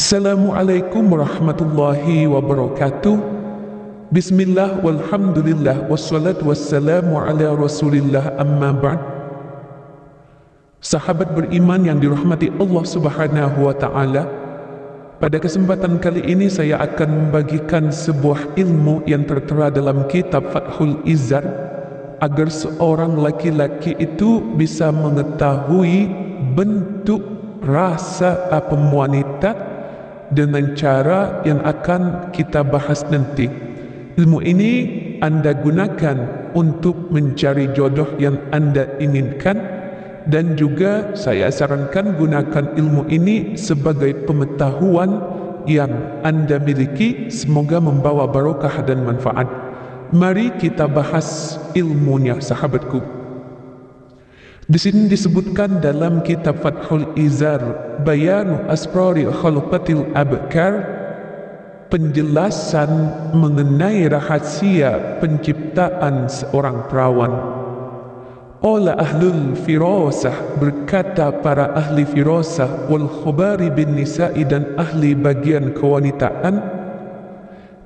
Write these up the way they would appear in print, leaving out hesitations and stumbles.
Assalamualaikum warahmatullahi wabarakatuh. Bismillah walhamdulillah wassalatu wassalamu ala rasulillah amma ba'd. Sahabat beriman yang dirahmati Allah subhanahu wa ta'ala, pada kesempatan kali ini saya akan membagikan sebuah ilmu yang tertera dalam kitab Fathul Izzar agar seorang laki-laki itu bisa mengetahui bentuk rasa wanita dengan cara yang akan kita bahas nanti. Ilmu ini Anda gunakan untuk mencari jodoh yang Anda inginkan, dan juga saya sarankan gunakan ilmu ini sebagai pengetahuan yang Anda miliki, semoga membawa barokah dan manfaat. Mari kita bahas ilmunya, sahabatku. Di sini disebutkan dalam kitab Fathul Izzar, Bayanu Asrari Khalqatil Abkar, penjelasan mengenai rahasia penciptaan seorang perawan. Ola ahlul firasah, berkata para ahli firasah, wal khubari bin nisa'i, dan ahli bagian kewanitaan,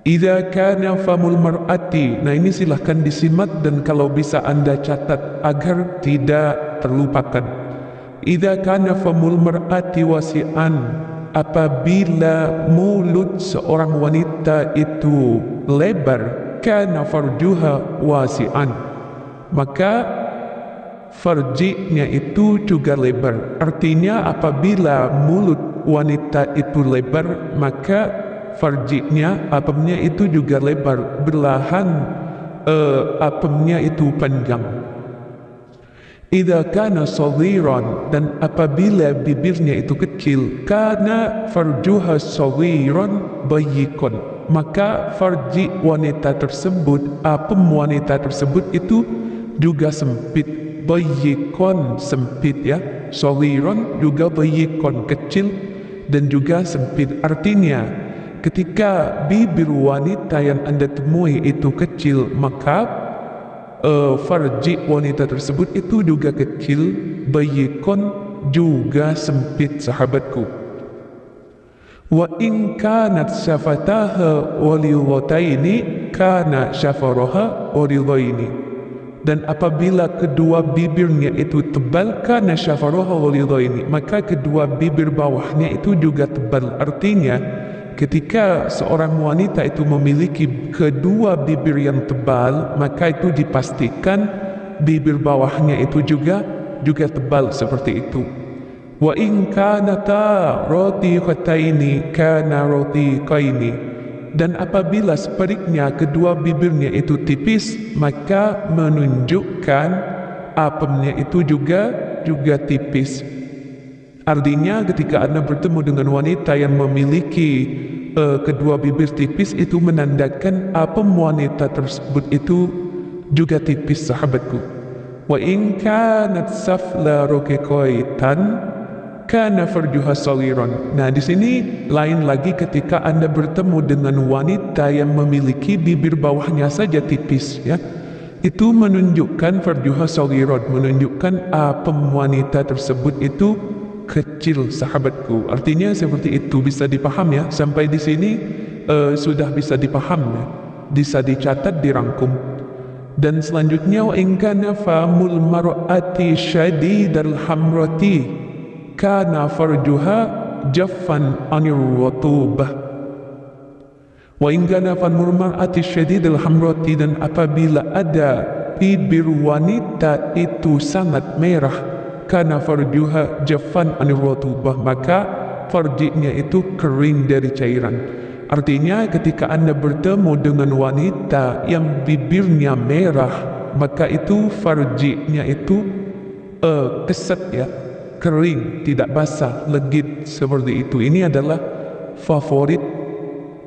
idza kana famul mar'ati. Nah, ini silahkan disimak dan kalau bisa Anda catat agar tidak terlupakan. Idza kana famul mar'ati wasi'an, apabila mulut seorang wanita itu lebar, kana farjuha wasi'an, maka farjinya itu juga lebar. Artinya apabila mulut wanita itu lebar, maka farjinya, apemnya itu juga lebar, belahan apemnya itu panjang. Idza kana saghiran, dan apabila bibirnya itu kecil, kana farjuha saghiran bayyikun, maka farji wanita tersebut, apem wanita tersebut itu juga sempit. Bayyikun, sempit ya, saghiran juga bayyikun, kecil dan juga sempit. Artinya ketika bibir wanita yang Anda temui itu kecil, maka farji wanita tersebut itu juga kecil, bayyikun juga sempit, sahabatku. Wa in kanat syafataha walidhataini kana syafaraha walidhaini, dan apabila kedua bibirnya itu tebal, kana syafaraha walidhaini, maka kedua bibir bawahnya itu juga tebal. Artinya ketika seorang wanita itu memiliki kedua bibir yang tebal, maka itu dipastikan bibir bawahnya itu juga tebal seperti itu. Wa in kanata ratiqataini kana ratiqaini, dan apabila sebaliknya kedua bibirnya itu tipis, maka menunjukkan apemnya itu juga tipis. Artinya ketika Anda bertemu dengan wanita yang memiliki kedua bibir tipis, itu menandakan apem wanita tersebut itu juga tipis, sahabatku. Wa in kanat safla ruqiqaitan kana farjuha saghiran. Nah, di sini lain lagi ketika Anda bertemu dengan wanita yang memiliki bibir bawahnya saja tipis, ya. Itu menunjukkan farjuha saghiran, menunjukkan apem wanita tersebut itu kecil, sahabatku. Artinya seperti itu, bisa dipaham ya. Sampai di sini sudah bisa dipaham ya, bisa dicatat, dirangkum. Dan selanjutnya, wa in kana famul mar'ati syadidal hamrati kana farjuha jaffan anir rutubah. Wa in kana famul mar'ati syadidal hamrati, dan apabila ada bibir wanita itu sangat merah, kana farjuha jaffan anir rutubah, maka farjinya itu kering dari cairan. Artinya ketika Anda bertemu dengan wanita yang bibirnya merah, maka itu farjinya itu keset ya, kering, tidak basah, legit seperti itu. Ini adalah favorit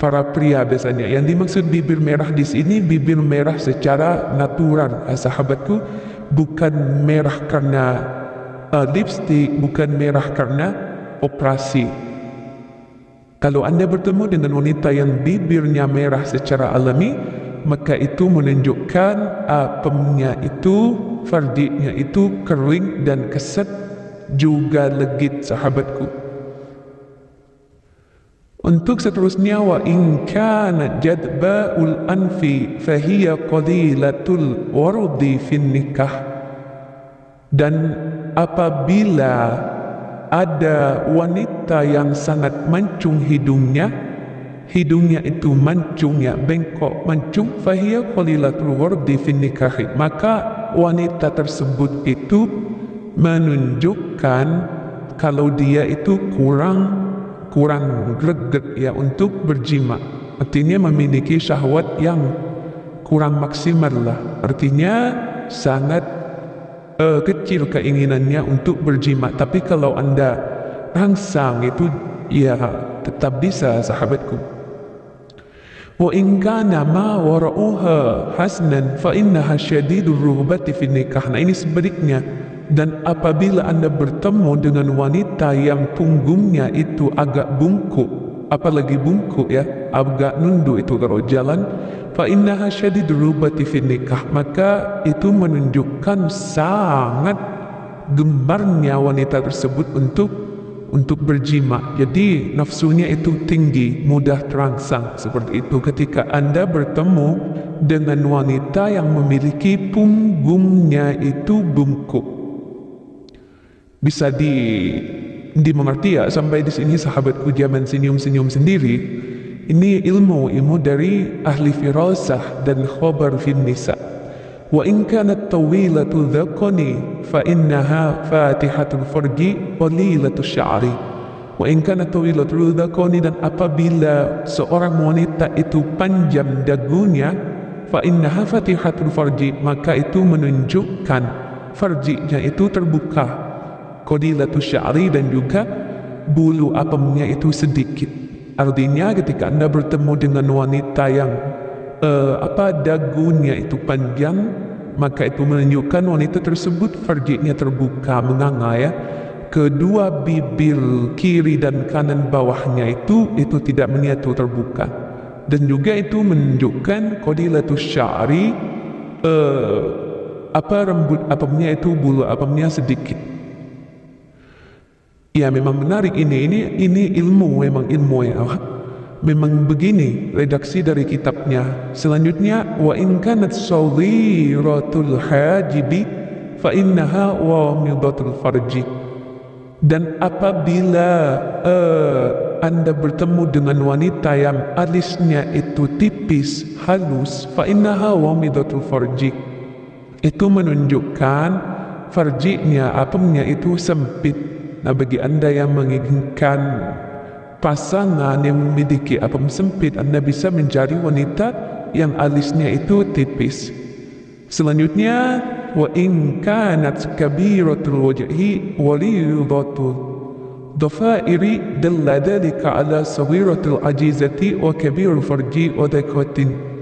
para pria biasanya. Yang dimaksud bibir merah di sini, bibir merah secara natural, sahabatku, bukan merah karena lipstick, bukan merah karena operasi. Kalau Anda bertemu dengan wanita yang bibirnya merah secara alami, maka itu menunjukkan apemnya itu, farjinya itu kering dan keset juga legit, sahabatku. Untuk seterusnya, wa in kanat jadba'ul anfi fahiya qalilatul wardi fin nikah. Dan apabila ada wanita yang sangat mancung hidungnya itu mancung, ya, bengkok, mancung, fahiya qalilatul wardi fin nikah, maka wanita tersebut itu menunjukkan kalau dia itu kurang greget, ya, untuk berjima. Artinya memiliki syahwat yang kurang maksimal lah. Artinya sangat kecil keinginannya untuk berjima. Tapi kalau Anda rangsang itu, ya, tetap bisa, sahabatku. Wa in kana ma wara'uha hasnan fa innaha syadidur rughbati fin nikah. Nah, ini sebaliknya. Dan apabila Anda bertemu dengan wanita yang punggungnya itu agak bungkuk, apalagi bungkuk, ya, agak nunduk itu kalau jalan, fa innaha syadidur rughbati fin nikah, maka itu menunjukkan sangat gembarnya wanita tersebut untuk berjima. Jadi nafsunya itu tinggi, mudah terangsang. Seperti itu ketika Anda bertemu dengan wanita yang memiliki punggungnya itu bungkuk. Bisa dimengerti, ya, sampai di sini sahabatku, jangan senyum-senyum sendiri. Ini ilmu dari ahli firasah dan khabar fin nisa. Wa in kanat tawilatu dhaqani fa innaha fatihatul farji qalilatus sya'ri. Wa in kanat tawilatu dhaqani, dan apabila seorang wanita itu panjang dagunya, fa innaha fatihatul farji, maka itu menunjukkan farjinya itu terbuka, qalilatus sya'ri, dan juga bulu apemnya itu sedikit. Artinya ketika Anda bertemu dengan wanita yang dagunya itu panjang, maka itu menunjukkan wanita tersebut farjinya terbuka, menganga, ya. Kedua bibir kiri dan kanan bawahnya itu tidak menyatu, terbuka. Dan juga itu menunjukkan qalilatus sya'ri, rambut apemnya itu, bulu apemnya sedikit. Ya, memang menarik ini ilmu, memang ilmu, ya. Memang begini redaksi dari kitabnya. Selanjutnya, wa in kanat sawiratul hajibi fa innaha wamidatul farji. Dan apabila Anda bertemu dengan wanita yang alisnya itu tipis, halus, fa innaha wamidatul farji, itu menunjukkan farjinya, apemnya itu sempit. Nah, bagi Anda yang menginginkan pasangan yang memiliki apem sempit, Anda bisa mencari wanita yang alisnya itu tipis. Selanjutnya, wa in kanat kabiratul wajhi walidatul dhafairi dalla dhalika ala sawiratul ajizati wa kabirul farji wa dhaqatin.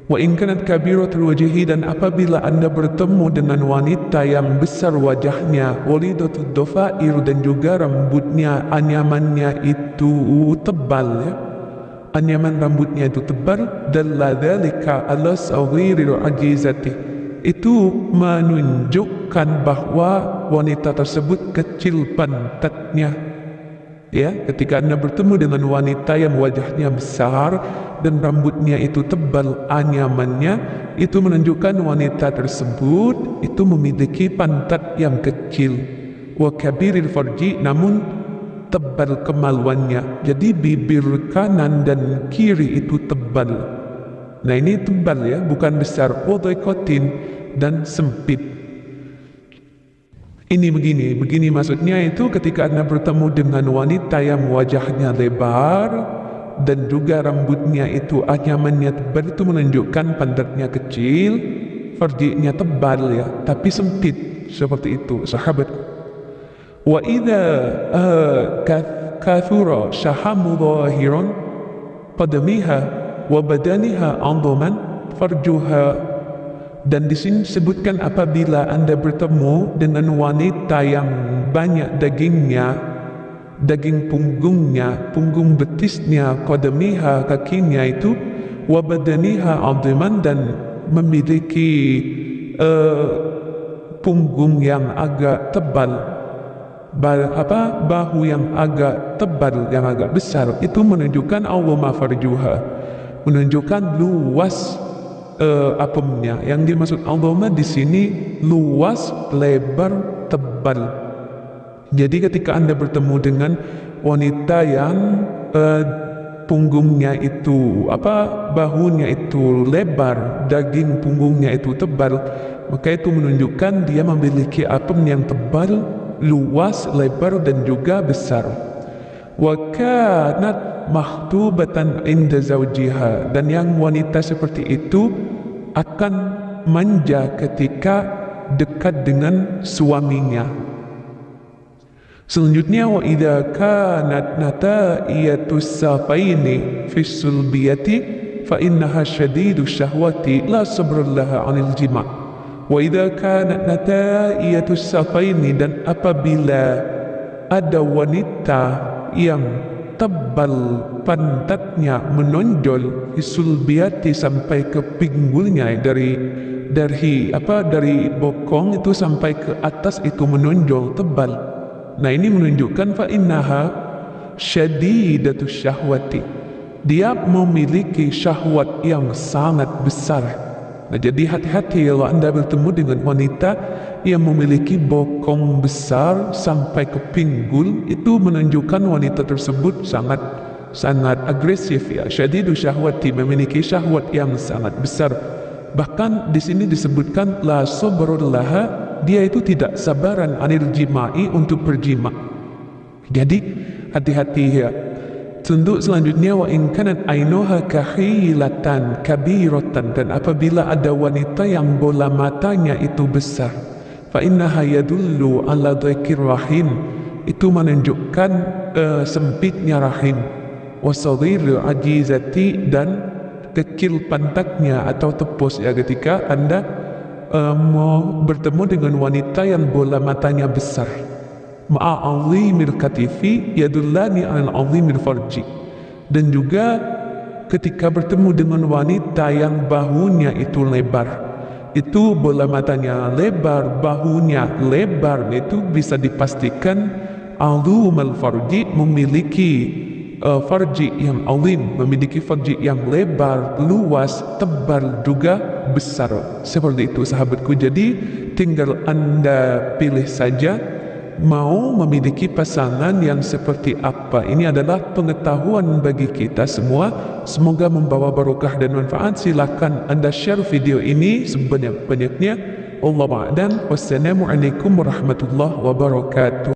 Wa in kanat kabiratul wajhi, dan apabila Anda bertemu dengan wanita yang besar wajahnya, walidatul dhafair, dan juga rambutnya, anyamannya itu tebal, ya. Anyaman rambutnya itu tebal, dalla dzalika ala sawiril ajizati, itu menunjukkan bahwa wanita tersebut kecil pantatnya. Ya, ketika Anda bertemu dengan wanita yang wajahnya besar dan rambutnya itu tebal, anyamannya, itu menunjukkan wanita tersebut itu memiliki pantat yang kecil. Wa kabiril farji, namun tebal kemaluannya. Jadi bibir kanan dan kiri itu tebal. Nah, ini tebal, ya, bukan besar. Wa dhaqatin, dan sempit. Ini begini maksudnya itu ketika Anda bertemu dengan wanita yang wajahnya lebar dan juga rambutnya itu anyamannya tebal, itu menunjukkan pantatnya kecil, farjinya tebal, ya, tapi sempit. Seperti itu, sahabat. Wa idza kathura syahamu dhahiran qadamiha wa badaniha andaman farjuha. Dan di sini disebutkan apabila Anda bertemu dengan wanita yang banyak dagingnya, daging punggungnya, punggung betisnya, qadamiha, kakinya itu, wa badaniha adhiman, dan memiliki punggung yang agak tebal. bahu yang agak tebal, yang agak besar, itu menunjukkan awwama farjuha, menunjukkan luas apemnya. Yang dimaksud awwama di sini luas, lebar, tebal. Jadi ketika Anda bertemu dengan wanita yang punggungnya itu bahunya itu lebar, daging punggungnya itu tebal, maka itu menunjukkan dia memiliki apem yang tebal, luas, lebar, dan juga besar. Wa kanat mahtubatan inda zawjiha, dan yang wanita seperti itu akan manja ketika dekat dengan suaminya. Selanjutnya, wa idza kanat nata'iyatus safaini fi sulbiyati fa innaha syadidus syahwati la sabra laha 'anil jima'. Wa idza kanat nata'iyatus safaini, dan apabila ada wanita yang tebal pantatnya menonjol fi sulbiyati sampai ke pinggulnya, dari bokong itu sampai ke atas itu menonjol tebal. Nah, ini menunjukkan fa innaha syadidatus syahwati, dia memiliki syahwat yang sangat besar. Nah, jadi hati-hati kalau Anda bertemu dengan wanita yang memiliki bokong besar sampai ke pinggul, itu menunjukkan wanita tersebut sangat agresif ya. Syadidus syahwati, memiliki syahwat yang sangat besar. Bahkan di sini disebutkan la sabrallaha, dia itu tidak sabaran anil jima'i, untuk berjima. Jadi hati-hati ya. Untuk selanjutnya, wa in kanat ainuha kahilatan kabiratan, dan apabila ada wanita yang bola matanya itu besar, fa innaha yadullu ala dhikir rahim, itu menunjukkan sempitnya rahim, wa sadir ajizati, dan kecil pantatnya atau tepus ya. Ketika Anda mau bertemu dengan wanita yang bola matanya besar, ma'a'azimil katifi yadullani al-azimil farji, dan juga ketika bertemu dengan wanita yang bahunya itu lebar, itu bola matanya lebar, bahunya lebar, itu bisa dipastikan azimul farji, memiliki farji yang azim, memiliki farji yang lebar, luas, tebal, juga besar. Seperti itu sahabatku. Jadi tinggal Anda pilih saja mau memiliki pasangan yang seperti apa. Ini adalah pengetahuan bagi kita semua. Semoga membawa barokah dan manfaat. Silakan Anda share video ini sebanyak-banyaknya. Wallahu a'lam. Wassalamualaikum warahmatullahi wabarakatuh.